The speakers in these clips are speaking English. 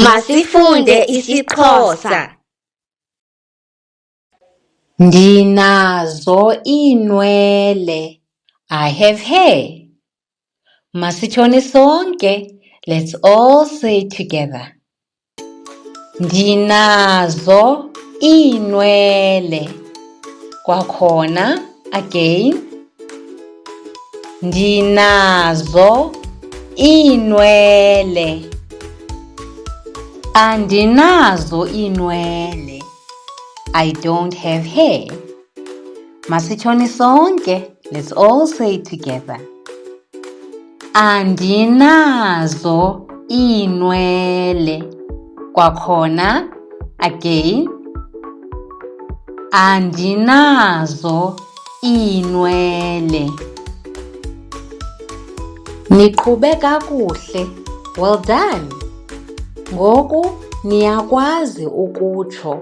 Masifunde isiXhosa. Ndinazo iinwele. I have hair. Masitshone sonke. Let's all say together. Ndinazo iinwele. Kwakhona, again. Ndinazo iinwele. Andinazo iinwele. I don't have hair. Masitshone sonke. Let's all say together. Andinazo iinwele. Kwakhona, again. Andinazo iinwele. Niqhube kakuhle. Well done. Ngoku niyakwazi ukutsho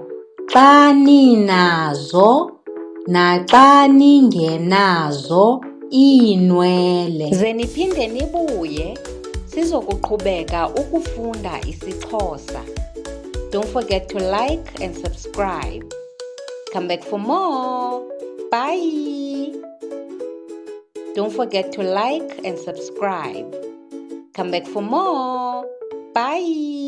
xa ninazo naxa ningenazo iinwele. Ze niphinde nibuye sizokuqhubeka ukufunda isiXhosa. Don't forget to like and subscribe. Come back for more. Bye. Don't forget to like and subscribe. Come back for more. Bye.